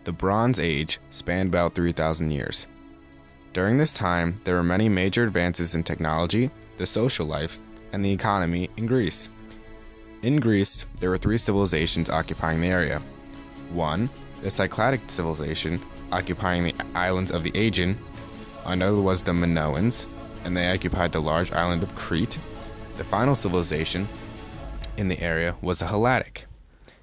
The Bronze Age spanned about 3,000 years. During this time, there were many major advances in technology, the social life, and the economy in Greece. In Greece, there were three civilizations occupying the area. One, the Cycladic civilization, occupying the islands of the Aegean. Another was the Minoans, and they occupied the large island of Crete. The final civilization in the area was the Helladic,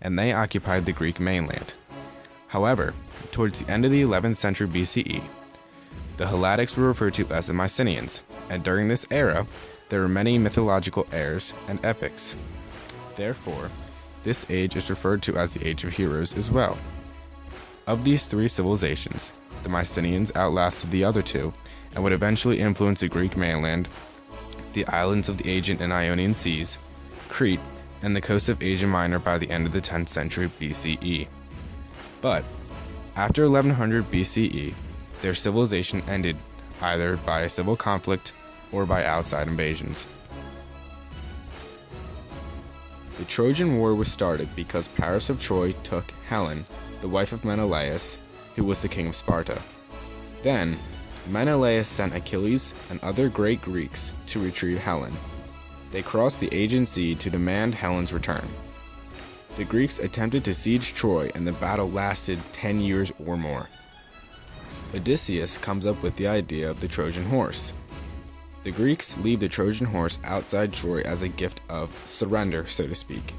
and they occupied the Greek mainland. However, towards the end of the 11th century BCE, the Helladics were referred to as the Mycenaeans, and during this era, there were many mythological eras and epics. Therefore, this age is referred to as the Age of Heroes as well. Of these three civilizations, the Mycenaeans outlasted the other two and would eventually influence the Greek mainland, the islands of the Aegean and Ionian Seas, Crete, and the coast of Asia Minor by the end of the 10th century BCE. But, after 1100 BCE, their civilization ended either by a civil conflict or by outside invasions. The Trojan War was started because Paris of Troy took Helen, the wife of Menelaus, who was the king of Sparta. Then, Menelaus sent Achilles and other great Greeks to retrieve Helen. They crossed the Aegean Sea to demand Helen's return. The Greeks attempted to siege Troy, and the battle lasted 10 years or more. Odysseus comes up with the idea of the Trojan horse. The Greeks leave the Trojan horse outside Troy as a gift of surrender, so to speak,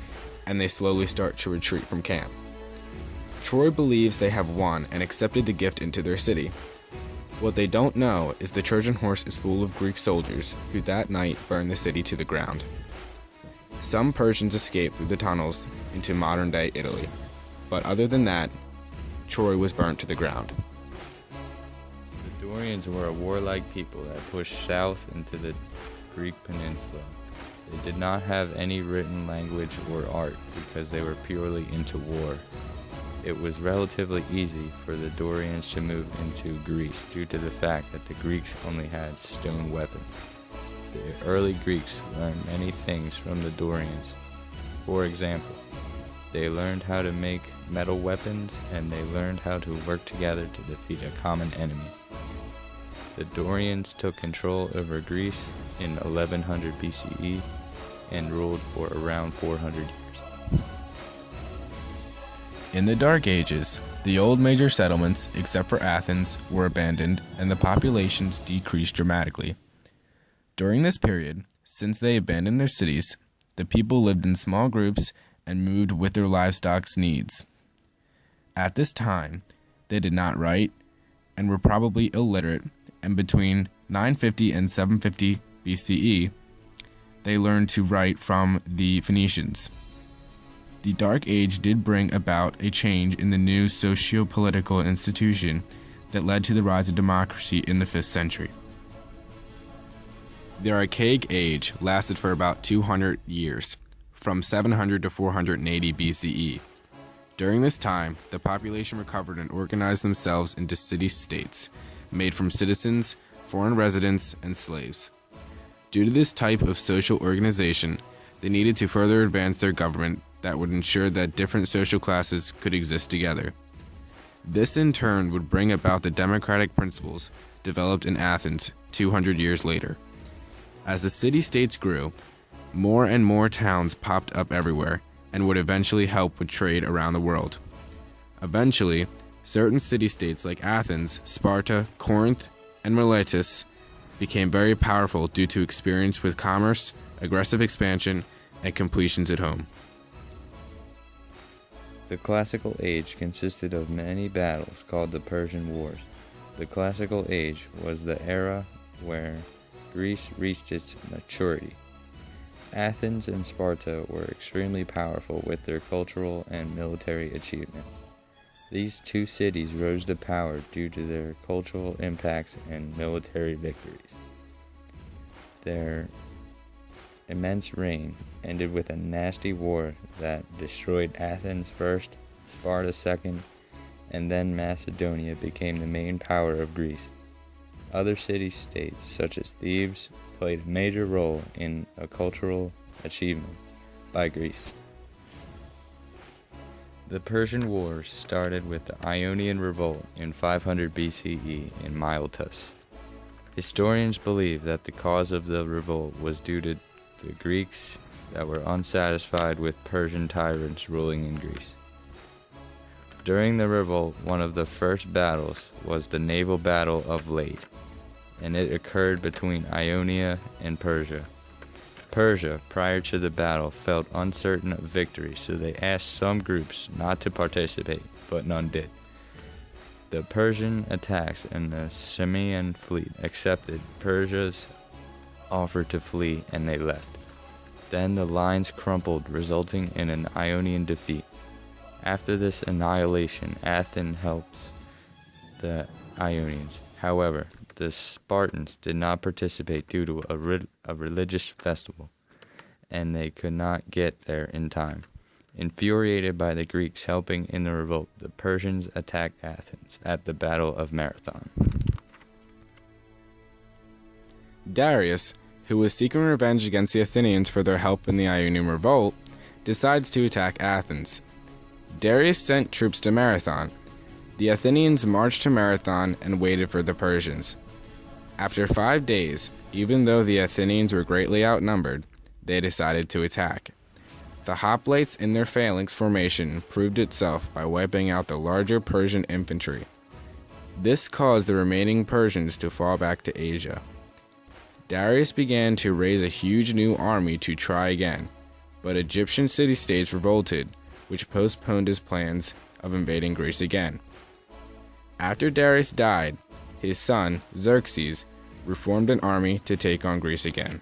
and they slowly start to retreat from camp. Troy believes they have won and accepted the gift into their city. What they don't know is the Trojan horse is full of Greek soldiers who that night burn the city to the ground. Some Persians escaped through the tunnels into modern-day Italy, but other than that, Troy was burnt to the ground. The Dorians were a warlike people that pushed south into the Greek peninsula. They did not have any written language or art because they were purely into war. It was relatively easy for the Dorians to move into Greece due to the fact that the Greeks only had stone weapons. The early Greeks learned many things from the Dorians. For example, they learned how to make metal weapons, and they learned how to work together to defeat a common enemy. The Dorians took control over Greece in 1100 BCE and ruled for around 400 years. In the Dark Ages, the old major settlements, except for Athens, were abandoned and the populations decreased dramatically. During this period, since they abandoned their cities, the people lived in small groups and moved with their livestock's needs. At this time, they did not write and were probably illiterate, and between 950 and 750 BCE, they learned to write from the Phoenicians. The Dark Age did bring about a change in the new socio-political institution that led to the rise of democracy in the 5th century. The Archaic Age lasted for about 200 years, from 700 to 480 BCE. During this time, the population recovered and organized themselves into city-states, made from citizens, foreign residents, and slaves. Due to this type of social organization, they needed to further advance their government that would ensure that different social classes could exist together. This in turn would bring about the democratic principles developed in Athens 200 years later. As the city-states grew, more and more towns popped up everywhere and would eventually help with trade around the world. Eventually, certain city-states like Athens, Sparta, Corinth, and Miletus became very powerful due to experience with commerce, aggressive expansion, and completions at home. The Classical Age consisted of many battles called the Persian Wars. The Classical Age was the era where Greece reached its maturity. Athens and Sparta were extremely powerful with their cultural and military achievements. These two cities rose to power due to their cultural impacts and military victories. Their immense reign ended with a nasty war that destroyed Athens first, Sparta second, and then Macedonia became the main power of Greece. Other city-states, such as Thebes, played a major role in a cultural achievement by Greece. The Persian Wars started with the Ionian Revolt in 500 BCE in Miletus. Historians believe that the cause of the revolt was due to the Greeks that were unsatisfied with Persian tyrants ruling in Greece. During the revolt, one of the first battles was the naval battle of Lade, and it occurred between Ionia and Persia. Persia, prior to the battle, felt uncertain of victory, so they asked some groups not to participate, but none did. The Persian attacks and the Samian fleet accepted Persia's offer to flee, and they left. Then the lines crumbled, resulting in an Ionian defeat. After this annihilation, Athens helps the Ionians. However, the Spartans did not participate due to a religious festival, and they could not get there in time. Infuriated by the Greeks helping in the revolt, the Persians attacked Athens at the Battle of Marathon. Darius, who was seeking revenge against the Athenians for their help in the Ionian revolt, decides to attack Athens. Darius sent troops to Marathon. The Athenians marched to Marathon and waited for the Persians. After 5 days, even though the Athenians were greatly outnumbered, they decided to attack. The hoplites in their phalanx formation proved itself by wiping out the larger Persian infantry. This caused the remaining Persians to fall back to Asia. Darius began to raise a huge new army to try again, but Egyptian city-states revolted, which postponed his plans of invading Greece again. After Darius died, his son, Xerxes, reformed an army to take on Greece again.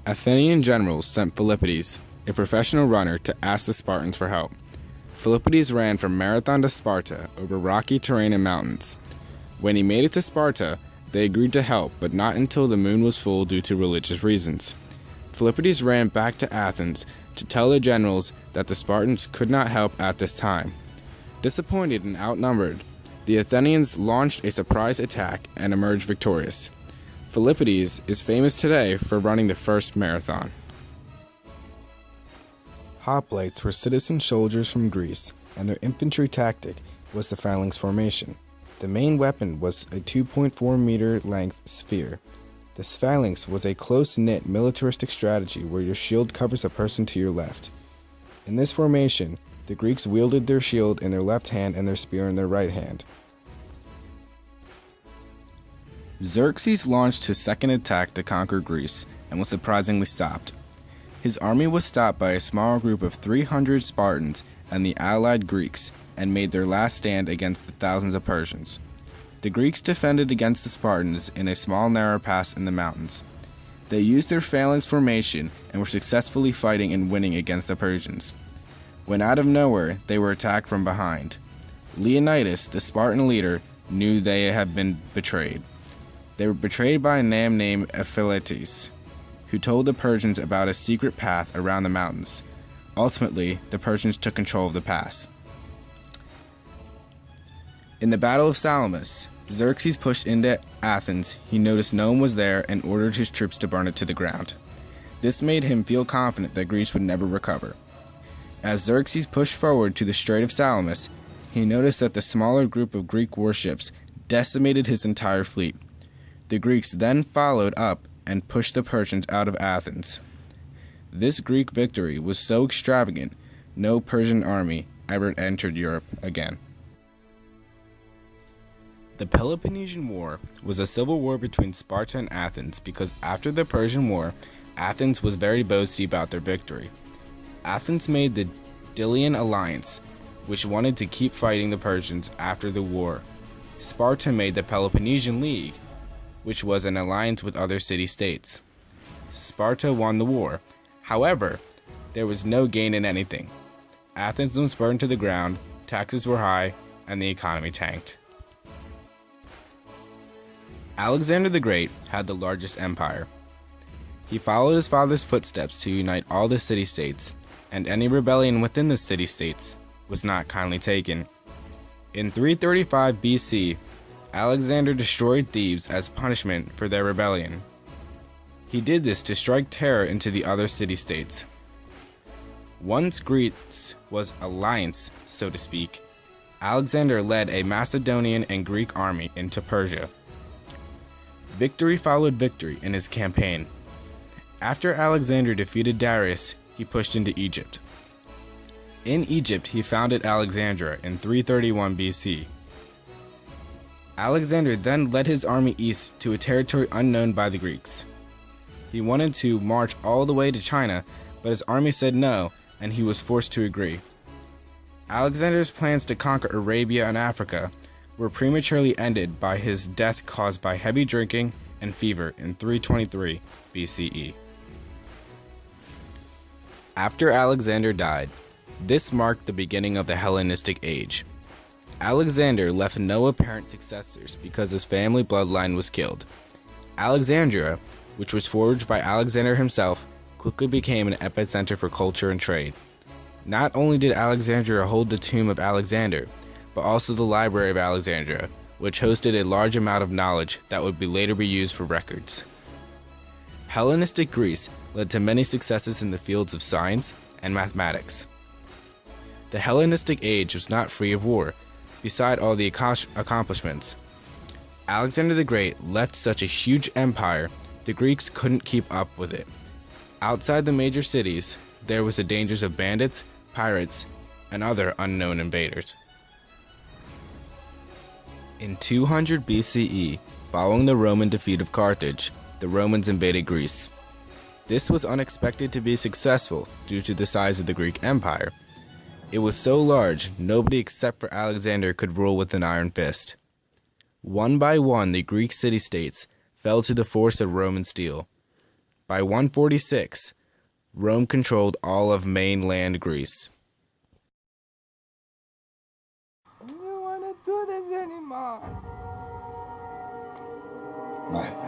Athenian generals sent Philippides, a professional runner, to ask the Spartans for help. Philippides ran from Marathon to Sparta over rocky terrain and mountains. When he made it to Sparta, they agreed to help, but not until the moon was full due to religious reasons. Philippides ran back to Athens to tell the generals that the Spartans could not help at this time. Disappointed and outnumbered, the Athenians launched a surprise attack and emerged victorious. Philippides is famous today for running the first marathon. Hoplites were citizen soldiers from Greece, and their infantry tactic was the phalanx formation. The main weapon was a 2.4 meter length sphere. The phalanx was a close-knit militaristic strategy where your shield covers a person to your left. In this formation, the Greeks wielded their shield in their left hand and their spear in their right hand. Xerxes launched his second attack to conquer Greece and was surprisingly stopped. His army was stopped by a small group of 300 Spartans and the allied Greeks and made their last stand against the thousands of Persians. The Greeks defended against the Spartans in a small narrow pass in the mountains. They used their phalanx formation and were successfully fighting and winning against the Persians. When out of nowhere, they were attacked from behind. Leonidas, the Spartan leader, knew they had been betrayed. They were betrayed by a man named Ephialtes, who told the Persians about a secret path around the mountains. Ultimately, the Persians took control of the pass. In the Battle of Salamis, Xerxes pushed into Athens. He noticed no one was there and ordered his troops to burn it to the ground. This made him feel confident that Greece would never recover. As Xerxes pushed forward to the Strait of Salamis, he noticed that the smaller group of Greek warships decimated his entire fleet. The Greeks then followed up and pushed the Persians out of Athens. This Greek victory was so extravagant, no Persian army ever entered Europe again. The Peloponnesian War was a civil war between Sparta and Athens because after the Persian War, Athens was very boasty about their victory. Athens made the Delian Alliance, which wanted to keep fighting the Persians after the war. Sparta made the Peloponnesian League, which was an alliance with other city-states. Sparta won the war. However, there was no gain in anything. Athens was burned to the ground, taxes were high, and the economy tanked. Alexander the Great had the largest empire. He followed his father's footsteps to unite all the city-states, and any rebellion within the city-states was not kindly taken. In 335 BC, Alexander destroyed Thebes as punishment for their rebellion. He did this to strike terror into the other city-states. Once Greece was alliance, so to speak, Alexander led a Macedonian and Greek army into Persia. Victory followed victory in his campaign. After Alexander defeated Darius, he pushed into Egypt. In Egypt, he founded Alexandria in 331 BC. Alexander then led his army east to a territory unknown by the Greeks. He wanted to march all the way to China, but his army said no, and he was forced to agree. Alexander's plans to conquer Arabia and Africa were prematurely ended by his death caused by heavy drinking and fever in 323 BCE. After Alexander died, this marked the beginning of the Hellenistic Age. Alexander left no apparent successors because his family bloodline was killed. Alexandria, which was forged by Alexander himself, quickly became an epicenter for culture and trade. Not only did Alexandria hold the tomb of Alexander, but also the Library of Alexandria, which hosted a large amount of knowledge that would later be used for records. Hellenistic Greece led to many successes in the fields of science and mathematics. The Hellenistic Age was not free of war. Beside all the accomplishments, Alexander the Great left such a huge empire, the Greeks couldn't keep up with it. Outside the major cities, there was the dangers of bandits, pirates, and other unknown invaders. In 200 BCE, following the Roman defeat of Carthage, the Romans invaded Greece. This was unexpected to be successful due to the size of the Greek Empire. It was so large, nobody except for Alexander could rule with an iron fist. One by one, the Greek city-states fell to the force of Roman steel. By 146, Rome controlled all of mainland Greece. I don't want to do this anymore. Right.